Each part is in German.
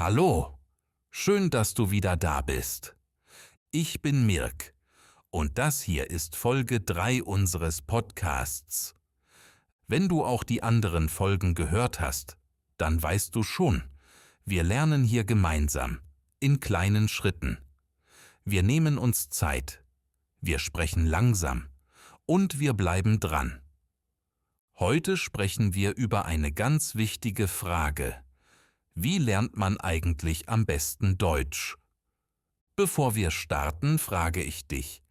Hallo, schön, dass du wieder da bist. Ich bin Mirk und das hier ist Folge 3 unseres Podcasts. Wenn du auch die anderen Folgen gehört hast, dann weißt du schon, wir lernen hier gemeinsam, in kleinen Schritten. Wir nehmen uns Zeit, wir sprechen langsam und wir bleiben dran. Heute sprechen wir über eine ganz wichtige Frage. Wie lernt man eigentlich am besten Deutsch? Bevor wir starten, frage ich dich,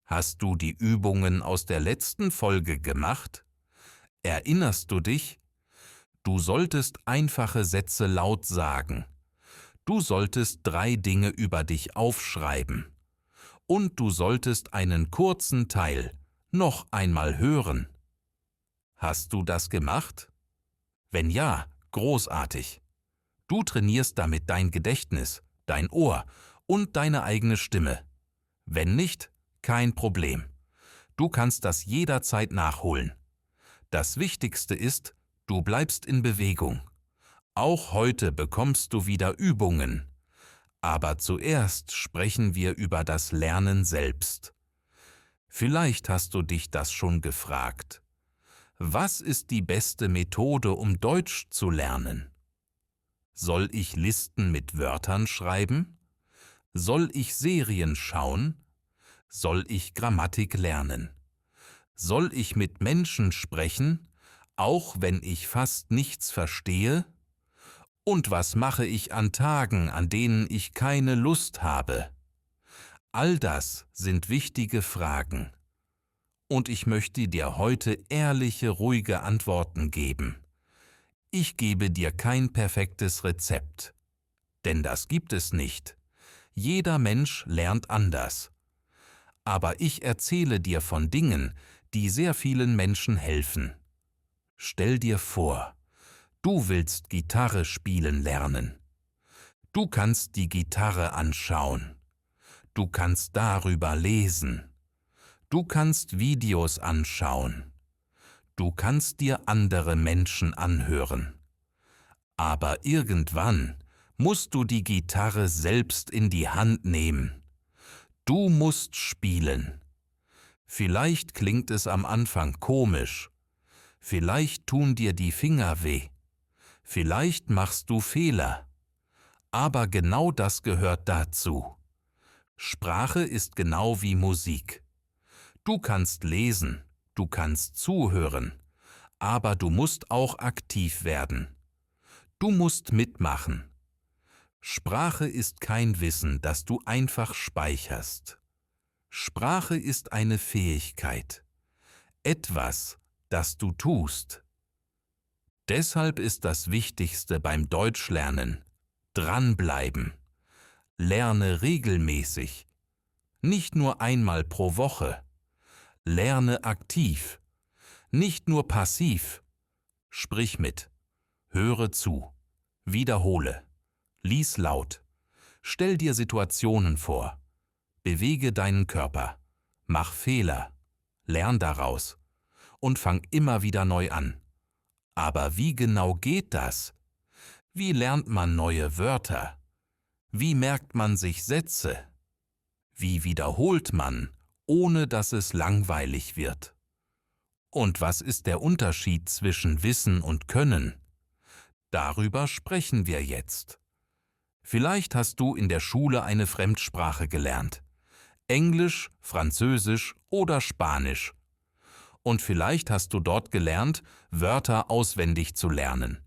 hast du die Übungen aus der letzten Folge gemacht? Erinnerst du dich? Du solltest einfache Sätze laut sagen. Du solltest 3 Dinge über dich aufschreiben. Und du solltest einen kurzen Teil noch einmal hören. Hast du das gemacht? Wenn ja, großartig. Du trainierst damit dein Gedächtnis, dein Ohr und deine eigene Stimme. Wenn nicht, kein Problem. Du kannst das jederzeit nachholen. Das Wichtigste ist, du bleibst in Bewegung. Auch heute bekommst du wieder Übungen. Aber zuerst sprechen wir über das Lernen selbst. Vielleicht hast du dich das schon gefragt. Was ist die beste Methode, um Deutsch zu lernen? Soll ich Listen mit Wörtern schreiben? Soll ich Serien schauen? Soll ich Grammatik lernen? Soll ich mit Menschen sprechen, auch wenn ich fast nichts verstehe? Und was mache ich an Tagen, an denen ich keine Lust habe? All das sind wichtige Fragen. Und ich möchte dir heute ehrliche, ruhige Antworten geben. Ich gebe dir kein perfektes Rezept, denn das gibt es nicht. Jeder Mensch lernt anders. Aber ich erzähle dir von Dingen, die sehr vielen Menschen helfen. Stell dir vor, du willst Gitarre spielen lernen. Du kannst die Gitarre anschauen. Du kannst darüber lesen. Du kannst Videos anschauen. Du kannst dir andere Menschen anhören. Aber irgendwann musst du die Gitarre selbst in die Hand nehmen. Du musst spielen. Vielleicht klingt es am Anfang komisch. Vielleicht tun dir die Finger weh. Vielleicht machst du Fehler. Aber genau das gehört dazu. Sprache ist genau wie Musik. Du kannst lesen. Du kannst zuhören, aber du musst auch aktiv werden. Du musst mitmachen. Sprache ist kein Wissen, das du einfach speicherst. Sprache ist eine Fähigkeit, etwas, das du tust. Deshalb ist das Wichtigste beim Deutschlernen: dranbleiben. Lerne regelmäßig, nicht nur einmal pro Woche. Lerne aktiv, nicht nur passiv. Sprich mit, höre zu, wiederhole, lies laut, stell dir Situationen vor, bewege deinen Körper, mach Fehler, lern daraus und fang immer wieder neu an. Aber wie genau geht das? Wie lernt man neue Wörter? Wie merkt man sich Sätze? Wie wiederholt man, ohne dass es langweilig wird? Und was ist der Unterschied zwischen Wissen und Können? Darüber sprechen wir jetzt. Vielleicht hast du in der Schule eine Fremdsprache gelernt. Englisch, Französisch oder Spanisch. Und vielleicht hast du dort gelernt, Wörter auswendig zu lernen,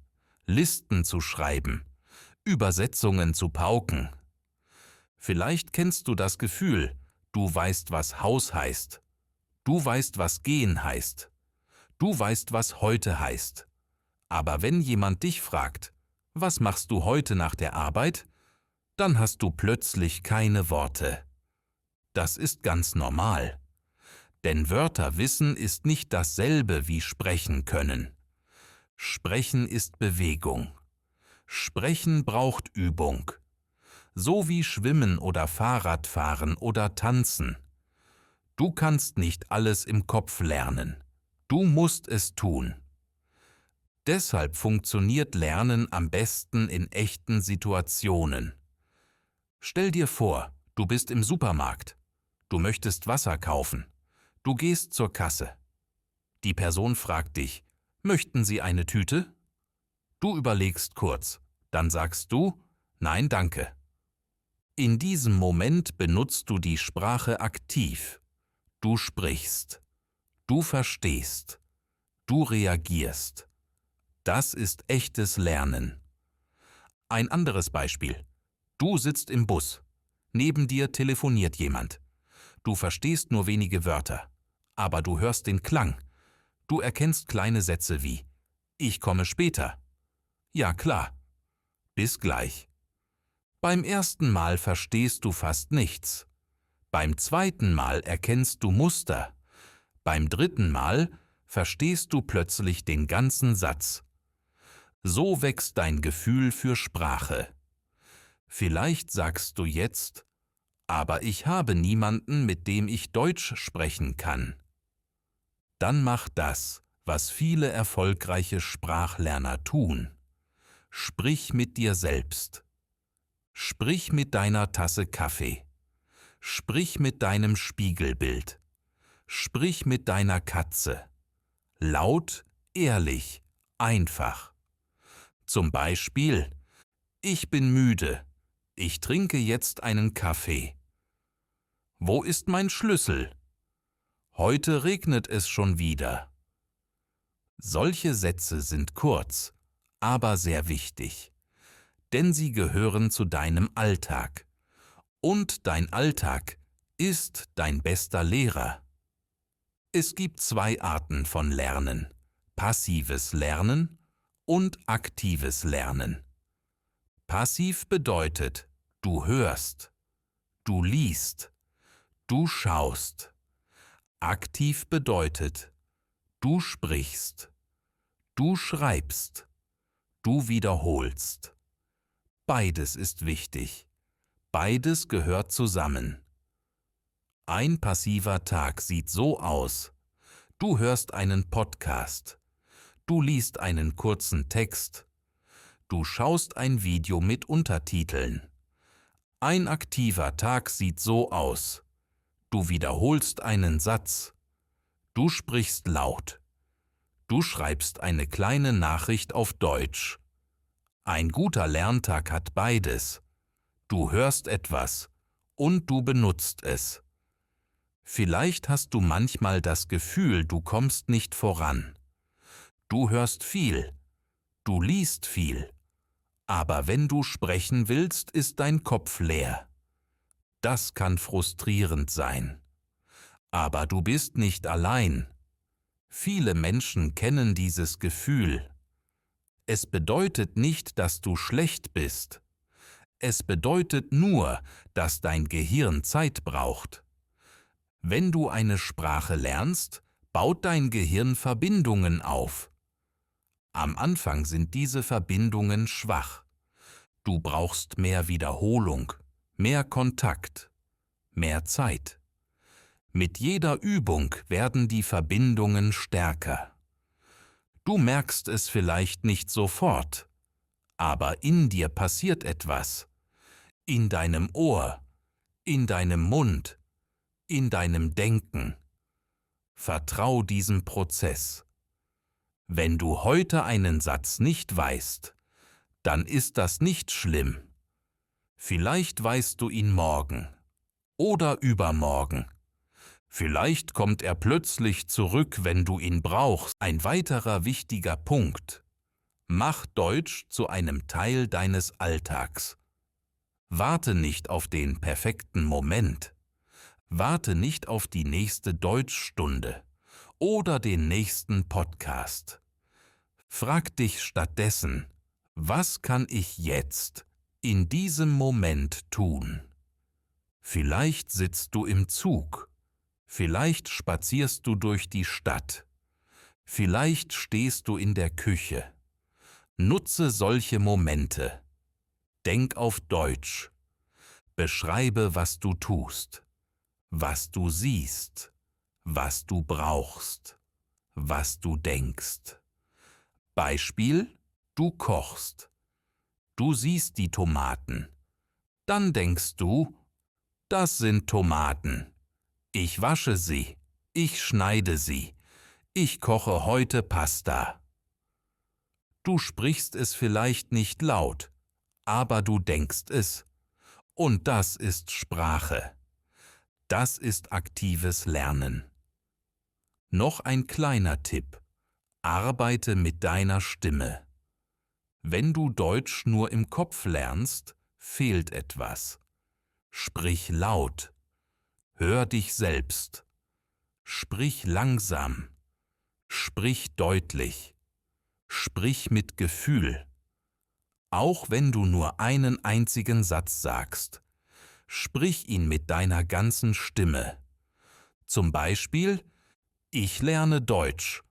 Listen zu schreiben, Übersetzungen zu pauken. Vielleicht kennst du das Gefühl, du weißt, was Haus heißt. Du weißt, was gehen heißt. Du weißt, was heute heißt. Aber wenn jemand dich fragt, was machst du heute nach der Arbeit, dann hast du plötzlich keine Worte. Das ist ganz normal. Denn Wörter wissen ist nicht dasselbe wie sprechen können. Sprechen ist Bewegung. Sprechen braucht Übung. So wie Schwimmen oder Fahrradfahren oder Tanzen. Du kannst nicht alles im Kopf lernen. Du musst es tun. Deshalb funktioniert Lernen am besten in echten Situationen. Stell dir vor, du bist im Supermarkt. Du möchtest Wasser kaufen. Du gehst zur Kasse. Die Person fragt dich, möchten Sie eine Tüte? Du überlegst kurz, dann sagst du, nein, danke. In diesem Moment benutzt du die Sprache aktiv. Du sprichst. Du verstehst. Du reagierst. Das ist echtes Lernen. Ein anderes Beispiel. Du sitzt im Bus. Neben dir telefoniert jemand. Du verstehst nur wenige Wörter, aber du hörst den Klang. Du erkennst kleine Sätze wie „Ich komme später“. Ja klar. Bis gleich. Beim ersten Mal verstehst du fast nichts. Beim zweiten Mal erkennst du Muster. Beim dritten Mal verstehst du plötzlich den ganzen Satz. So wächst dein Gefühl für Sprache. Vielleicht sagst du jetzt, aber ich habe niemanden, mit dem ich Deutsch sprechen kann. Dann mach das, was viele erfolgreiche Sprachlerner tun. Sprich mit dir selbst. Sprich mit deiner Tasse Kaffee. Sprich mit deinem Spiegelbild. Sprich mit deiner Katze. Laut, ehrlich, einfach. Zum Beispiel: Ich bin müde. Ich trinke jetzt einen Kaffee. Wo ist mein Schlüssel? Heute regnet es schon wieder. Solche Sätze sind kurz, aber sehr wichtig, denn sie gehören zu deinem Alltag. Und dein Alltag ist dein bester Lehrer. Es gibt zwei Arten von Lernen: passives Lernen und aktives Lernen. Passiv bedeutet, du hörst, du liest, du schaust. Aktiv bedeutet, du sprichst, du schreibst, du wiederholst. Beides ist wichtig. Beides gehört zusammen. Ein passiver Tag sieht so aus: Du hörst einen Podcast, du liest einen kurzen Text, du schaust ein Video mit Untertiteln. Ein aktiver Tag sieht so aus: Du wiederholst einen Satz, du sprichst laut, du schreibst eine kleine Nachricht auf Deutsch. Ein guter Lerntag hat beides. Du hörst etwas und du benutzt es. Vielleicht hast du manchmal das Gefühl, du kommst nicht voran. Du hörst viel, du liest viel, aber wenn du sprechen willst, ist dein Kopf leer. Das kann frustrierend sein. Aber du bist nicht allein. Viele Menschen kennen dieses Gefühl. Es bedeutet nicht, dass du schlecht bist. Es bedeutet nur, dass dein Gehirn Zeit braucht. Wenn du eine Sprache lernst, baut dein Gehirn Verbindungen auf. Am Anfang sind diese Verbindungen schwach. Du brauchst mehr Wiederholung, mehr Kontakt, mehr Zeit. Mit jeder Übung werden die Verbindungen stärker. Du merkst es vielleicht nicht sofort, aber in dir passiert etwas. In deinem Ohr, in deinem Mund, in deinem Denken. Vertrau diesem Prozess. Wenn du heute einen Satz nicht weißt, dann ist das nicht schlimm. Vielleicht weißt du ihn morgen oder übermorgen. Vielleicht kommt er plötzlich zurück, wenn du ihn brauchst. Ein weiterer wichtiger Punkt: Mach Deutsch zu einem Teil deines Alltags. Warte nicht auf den perfekten Moment. Warte nicht auf die nächste Deutschstunde oder den nächsten Podcast. Frag dich stattdessen: Was kann ich jetzt, in diesem Moment tun? Vielleicht sitzt du im Zug. Vielleicht spazierst du durch die Stadt. Vielleicht stehst du in der Küche. Nutze solche Momente. Denk auf Deutsch. Beschreibe, was du tust, was du siehst, was du brauchst, was du denkst. Beispiel: Du kochst. Du siehst die Tomaten. Dann denkst du: Das sind Tomaten. Ich wasche sie. Ich schneide sie. Ich koche heute Pasta. Du sprichst es vielleicht nicht laut, aber du denkst es. Und das ist Sprache. Das ist aktives Lernen. Noch ein kleiner Tipp: Arbeite mit deiner Stimme. Wenn du Deutsch nur im Kopf lernst, fehlt etwas. Sprich laut. Hör dich selbst. Sprich langsam. Sprich deutlich. Sprich mit Gefühl. Auch wenn du nur einen einzigen Satz sagst, sprich ihn mit deiner ganzen Stimme. Zum Beispiel: Ich lerne Deutsch.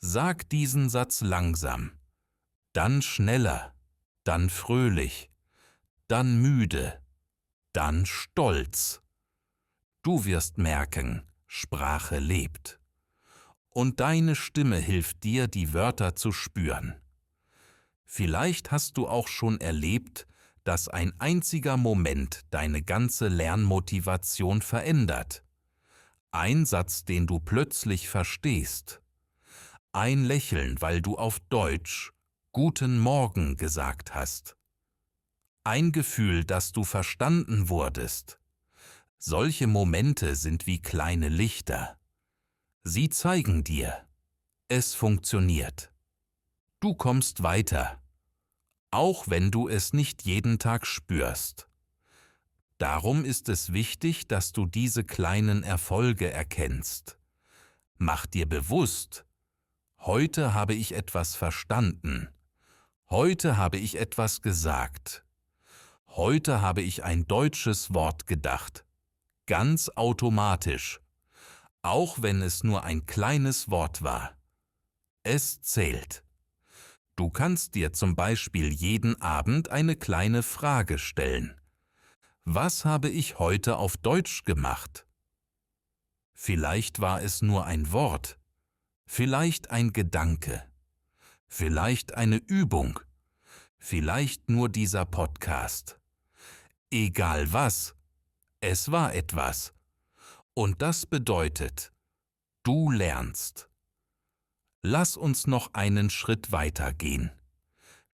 Sag diesen Satz langsam, dann schneller, dann fröhlich, dann müde, dann stolz. Du wirst merken, Sprache lebt. Und deine Stimme hilft dir, die Wörter zu spüren. Vielleicht hast du auch schon erlebt, dass ein einziger Moment deine ganze Lernmotivation verändert. Ein Satz, den du plötzlich verstehst. Ein Lächeln, weil du auf Deutsch Guten Morgen gesagt hast. Ein Gefühl, dass du verstanden wurdest. Solche Momente sind wie kleine Lichter. Sie zeigen dir, es funktioniert. Du kommst weiter, auch wenn du es nicht jeden Tag spürst. Darum ist es wichtig, dass du diese kleinen Erfolge erkennst. Mach dir bewusst: Heute habe ich etwas verstanden. Heute habe ich etwas gesagt. Heute habe ich ein deutsches Wort gedacht. Ganz automatisch. Auch wenn es nur ein kleines Wort war. Es zählt. Du kannst dir zum Beispiel jeden Abend eine kleine Frage stellen. Was habe ich heute auf Deutsch gemacht? Vielleicht war es nur ein Wort, vielleicht ein Gedanke, vielleicht eine Übung, vielleicht nur dieser Podcast. Egal was, es war etwas. Und das bedeutet, du lernst. Lass uns noch einen Schritt weiter gehen.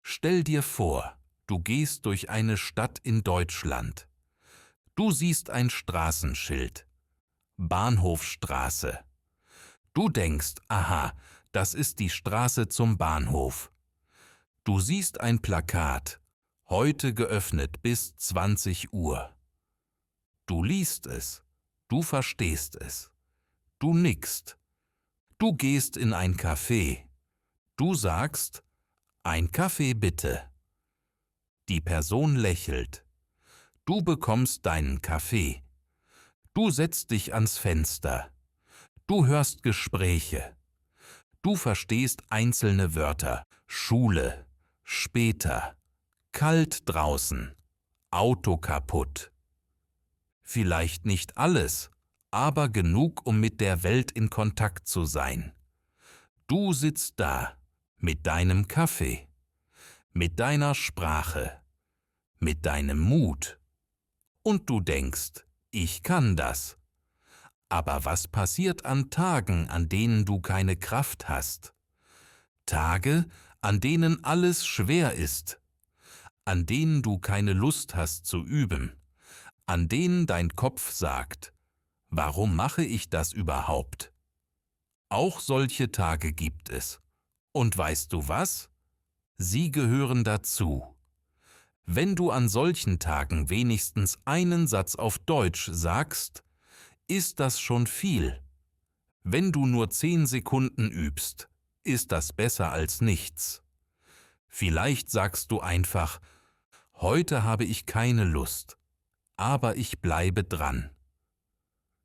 Stell dir vor, du gehst durch eine Stadt in Deutschland. Du siehst ein Straßenschild. Bahnhofstraße. Du denkst: Aha, das ist die Straße zum Bahnhof. Du siehst ein Plakat. Heute geöffnet bis 20 Uhr. Du liest es. Du verstehst es. Du nickst. Du gehst in ein Café. Du sagst: Ein Kaffee bitte. Die Person lächelt. Du bekommst deinen Kaffee. Du setzt dich ans Fenster. Du hörst Gespräche. Du verstehst einzelne Wörter. Schule, später, kalt draußen, Auto kaputt. Vielleicht nicht alles, aber genug, um mit der Welt in Kontakt zu sein. Du sitzt da, mit deinem Kaffee, mit deiner Sprache, mit deinem Mut. Und du denkst: Ich kann das. Aber was passiert an Tagen, an denen du keine Kraft hast? Tage, an denen alles schwer ist, an denen du keine Lust hast zu üben, an denen dein Kopf sagt: Warum mache ich das überhaupt? Auch solche Tage gibt es. Und weißt du was? Sie gehören dazu. Wenn du an solchen Tagen wenigstens einen Satz auf Deutsch sagst, ist das schon viel. Wenn du nur 10 Sekunden übst, ist das besser als nichts. Vielleicht sagst du einfach: Heute habe ich keine Lust, aber ich bleibe dran.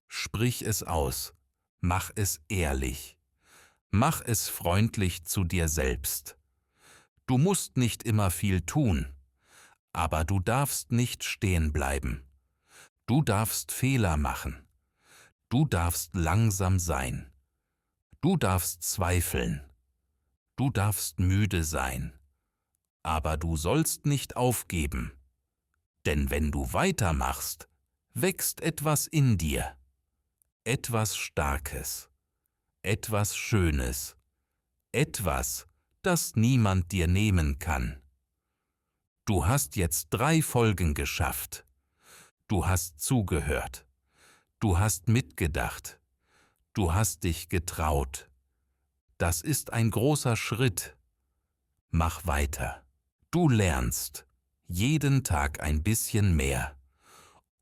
Sprich es aus, mach es ehrlich, mach es freundlich zu dir selbst. Du musst nicht immer viel tun, aber du darfst nicht stehen bleiben. Du darfst Fehler machen. Du darfst langsam sein. Du darfst zweifeln. Du darfst müde sein, aber du sollst nicht aufgeben, denn wenn du weitermachst, wächst etwas in dir, etwas Starkes, etwas Schönes, etwas, das niemand dir nehmen kann. Du hast jetzt 3 Folgen geschafft. Du hast zugehört. Du hast mitgedacht. Du hast dich getraut. Das ist ein großer Schritt. Mach weiter. Du lernst jeden Tag ein bisschen mehr.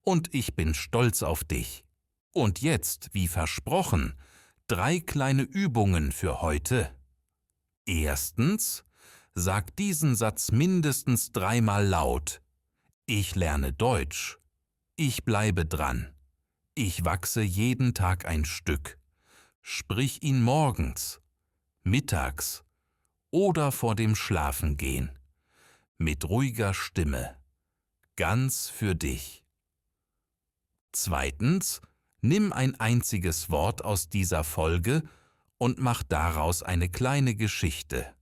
Und ich bin stolz auf dich. Und jetzt, wie versprochen, 3 kleine Übungen für heute. Erstens, sag diesen Satz mindestens 3-mal laut. Ich lerne Deutsch. Ich bleibe dran. Ich wachse jeden Tag ein Stück. Sprich ihn morgens, mittags oder vor dem Schlafengehen. Mit ruhiger Stimme. Ganz für dich. Zweitens, nimm ein einziges Wort aus dieser Folge und mach daraus eine kleine Geschichte.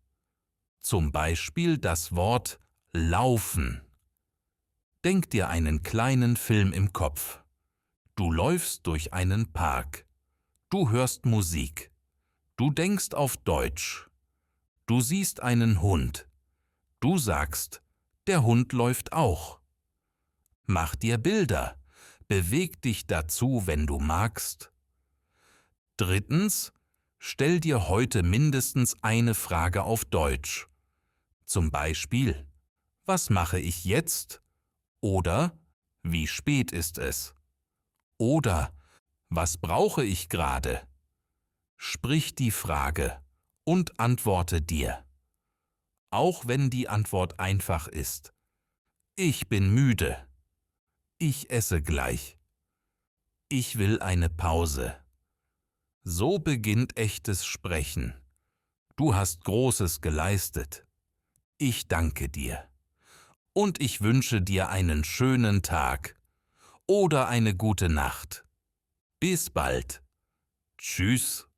Zum Beispiel das Wort laufen. Denk dir einen kleinen Film im Kopf. Du läufst durch einen Park. Du hörst Musik. Du denkst auf Deutsch. Du siehst einen Hund. Du sagst, der Hund läuft auch. Mach dir Bilder. Beweg dich dazu, wenn du magst. Drittens, stell dir heute mindestens eine Frage auf Deutsch. Zum Beispiel, was mache ich jetzt? Oder, wie spät ist es? Oder, was brauche ich gerade? Sprich die Frage und antworte dir. Auch wenn die Antwort einfach ist. Ich bin müde. Ich esse gleich. Ich will eine Pause. So beginnt echtes Sprechen. Du hast Großes geleistet. Ich danke dir. Und ich wünsche dir einen schönen Tag oder eine gute Nacht. Bis bald. Tschüss.